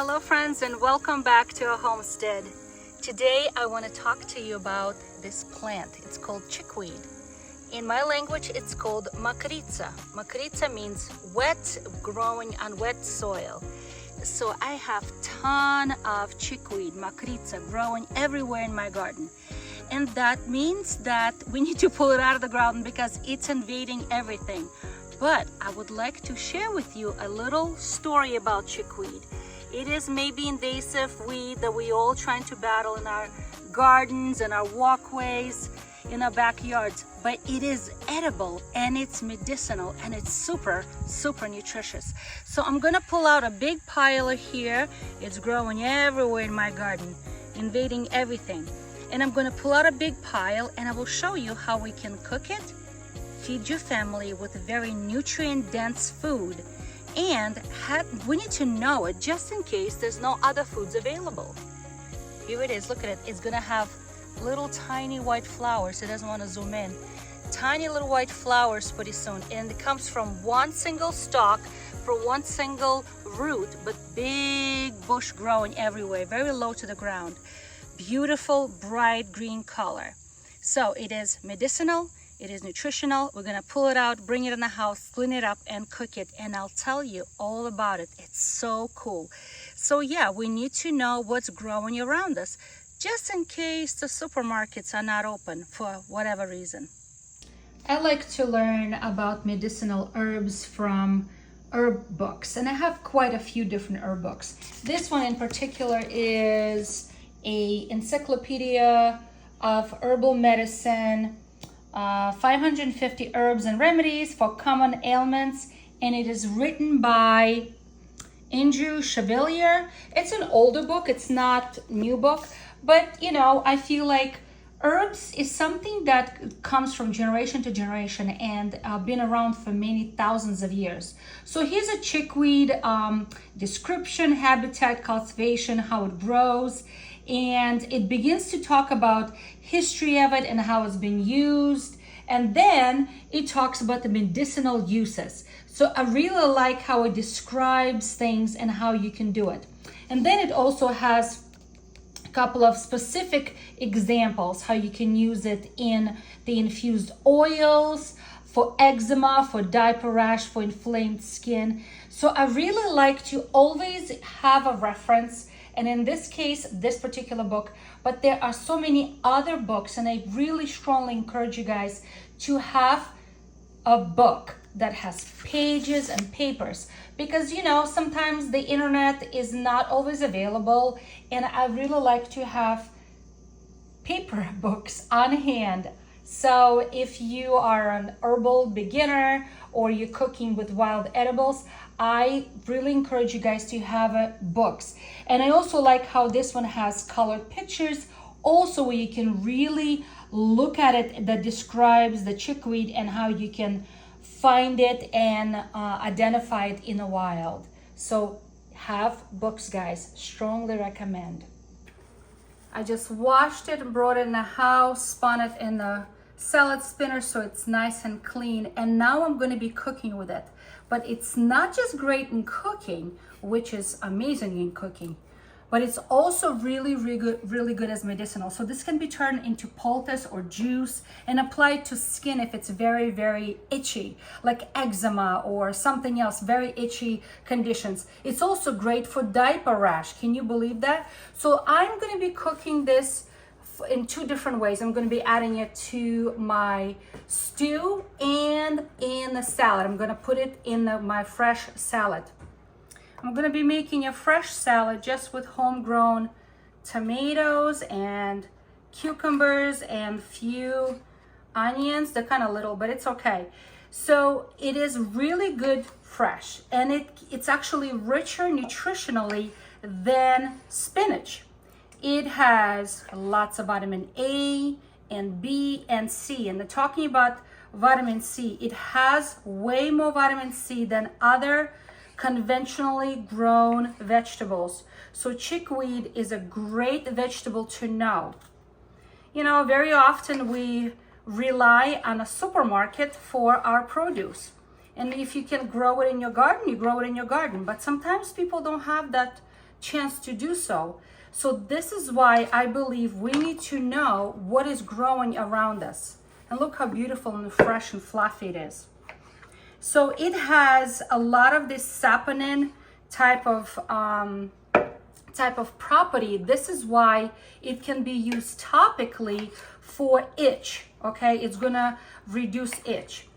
Hello friends, and welcome back to our homestead. Today I want to talk to you about this plant. It's called chickweed. In my language it's called makrica. Makrica means wet, growing on wet soil. So I have ton of chickweed, makrica, growing everywhere in my garden. And that means that we need to pull it out of the ground because it's invading everything. But I would like to share with you a little story about chickweed. It is maybe invasive weed that we all trying to battle in our gardens and our walkways, in our backyards, but it is edible and it's medicinal and it's super nutritious. So I'm gonna pull out a big pile here. It's growing everywhere in my garden, invading everything. And I'm gonna pull out a big pile and I will show you how we can cook it, feed your family with very nutrient dense food. And we need to know it just in case there's no other foods available. Here it is, look at it. It's gonna have little tiny white flowers. It doesn't want to zoom in. Tiny little white flowers pretty soon. And it comes from one single stalk, from one single root, but big bush growing everywhere, very low to the ground. Beautiful, bright green color. So it is medicinal. It is nutritional. We're gonna pull it out, bring it in the house, clean it up and cook it. And I'll tell you all about it. It's so cool. So yeah, we need to know what's growing around us, just in case the supermarkets are not open for whatever reason. I like to learn about medicinal herbs from herb books. And I have quite a few different herb books. This one in particular is a encyclopedia of herbal medicine, 550 herbs and remedies for common ailments, and it is written by Andrew Chevalier. It's an older book, it's not a new book, but you know, I feel like herbs is something that comes from generation to generation and been around for many thousands of years. So here's a chickweed description, habitat, cultivation, how it grows, and it begins to talk about history of it and how it's been used, and then it talks about the medicinal uses. So I really like how it describes things and how you can do it. And then it also has a couple of specific examples how you can use it in the infused oils, for eczema, for diaper rash, for inflamed skin. So I really like to always have a reference. And in this case, this particular book, but there are so many other books, and I really strongly encourage you guys to have a book that has pages and papers, because you know, sometimes the internet is not always available, and I really like to have paper books on hand. So if you are an herbal beginner or you're cooking with wild edibles, I really encourage you guys to have books. And I also like how this one has colored pictures also, where you can really look at it, that describes the chickweed and how you can find it and identify it in the wild. So have books, guys, strongly recommend. I just washed it and brought it in the house, spun it in the salad spinner so it's nice and clean, and now I'm going to be cooking with it. But it's not just great in cooking, which is amazing in cooking, but it's also really good as medicinal. So this can be turned into poultice or juice and applied to skin if it's very itchy, like eczema or something else, very itchy conditions. It's also great for diaper rash. Can you believe that? So I'm going to be cooking this in two different ways. I'm going to be adding it to my stew and in the salad. I'm going to put it in my fresh salad. I'm going to be making a fresh salad just with homegrown tomatoes and cucumbers and few onions. They're kind of little, but it's okay. So it is really good fresh, and it's actually richer nutritionally than spinach. It has lots of vitamin A and B and C. And they're talking about vitamin C. It has way more vitamin C than other conventionally grown vegetables. So chickweed is a great vegetable to know. You know, very often we rely on a supermarket for our produce. And if you can grow it in your garden, you grow it in your garden. But sometimes people don't have that chance to do so. So this is why I believe we need to know what is growing around us. And look how beautiful and fresh and fluffy it is. So it has a lot of this saponin type of property. This is why it can be used topically for itch. Okay, it's gonna reduce itch.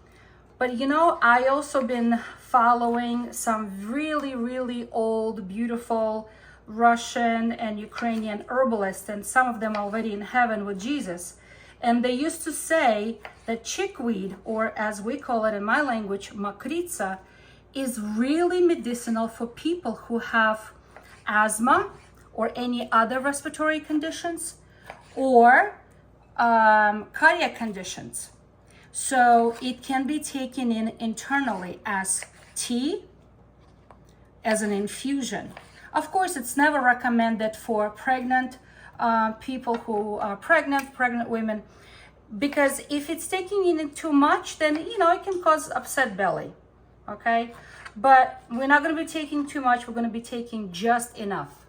But you know, I also been following some really old, beautiful Russian and Ukrainian herbalists, and some of them already in heaven with Jesus. And they used to say that chickweed, or as we call it in my language, makritsa, is really medicinal for people who have asthma or any other respiratory conditions, or cardiac conditions. So it can be taken in internally as tea, as an infusion. Of course, it's never recommended for pregnant people who are pregnant women, because if it's taking in too much, then you know it can cause upset belly. Okay, but we're not going to be taking too much. We're going to be taking just enough.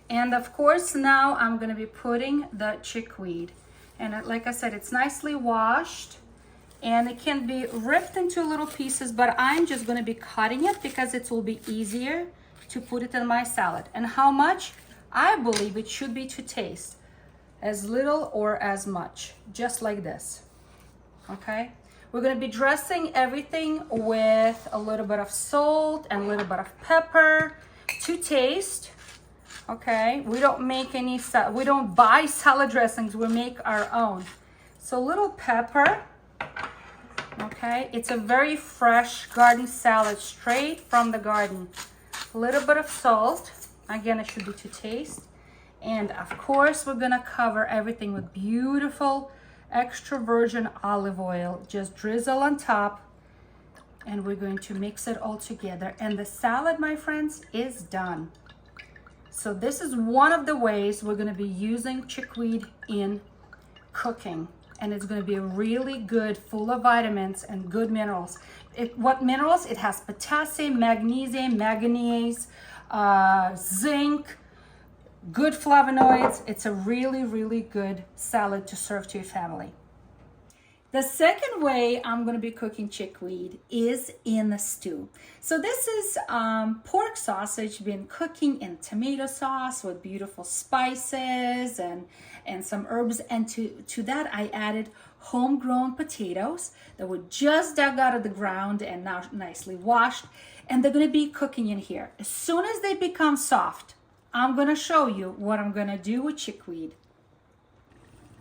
And of course, now I'm going to be putting the chickweed, and like I said, it's nicely washed and it can be ripped into little pieces, but I'm just going to be cutting it because it will be easier to put it in my salad. And how much? I believe it should be to taste, as little or as much, just like this. Okay, we're going to be dressing everything with a little bit of salt and a little bit of pepper to taste. Okay, we don't make we don't buy salad dressings, we make our own. So little pepper. Okay, it's a very fresh garden salad, straight from the garden. A little bit of salt. Again, it should be to taste. And of course, we're gonna cover everything with beautiful extra virgin olive oil. Just drizzle on top, and we're going to mix it all together. And the salad, my friends, is done. So this is one of the ways we're gonna be using chickweed in cooking. And it's gonna be really good, full of vitamins and good minerals. What minerals? It has potassium, magnesium, manganese, zinc, good flavonoids. It's a really good salad to serve to your family. The second way I'm going to be cooking chickweed is in a stew. So this is pork sausage been cooking in tomato sauce with beautiful spices and some herbs. And to that I added homegrown potatoes that were just dug out of the ground and now nicely washed. And they're going to be cooking in here. As soon as they become soft, I'm going to show you what I'm going to do with chickweed.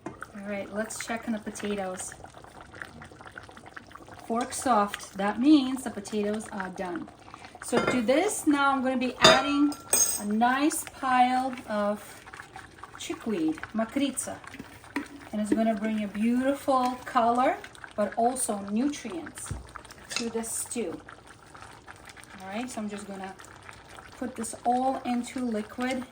All right, let's check on the potatoes. Fork soft, that means the potatoes are done. So to this, now I'm going to be adding a nice pile of chickweed, makritsa. And it's going to bring a beautiful color, but also nutrients to the stew. All right, so I'm just going to put this all into liquid,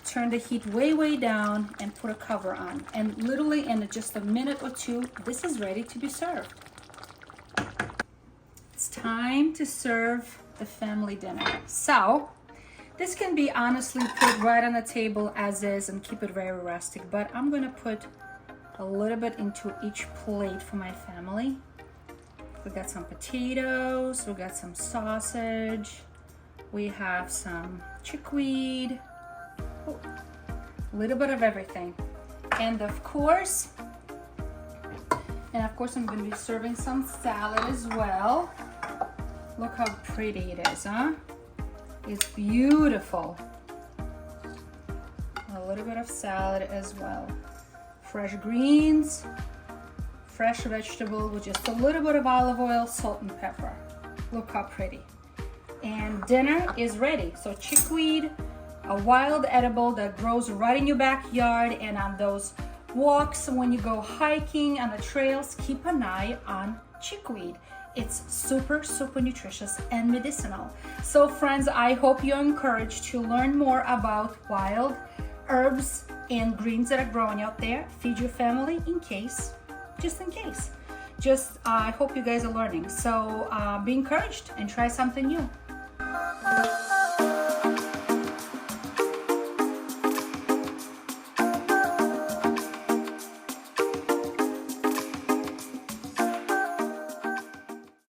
turn the heat way down, and put a cover on. And literally in just a minute or two, this is ready to be served. It's time to serve the family dinner. So this can be honestly put right on the table as is and keep it very rustic, but I'm going to put a little bit into each plate for my family. We got some potatoes, we got some sausage, we have some chickweed, a little bit of everything. And of course, I'm going to be serving some salad as well. Look how pretty it is, huh? It's beautiful. A little bit of salad as well. Fresh greens, fresh vegetable with just a little bit of olive oil, salt and pepper. Look how pretty. And dinner is ready. So chickweed, a wild edible that grows right in your backyard, and on those walks when you go hiking on the trails, keep an eye on chickweed. It's super nutritious and medicinal. So friends, I hope you're encouraged to learn more about wild herbs and greens that are growing out there. Feed your family just in case. I hope you guys are learning. So be encouraged and try something new.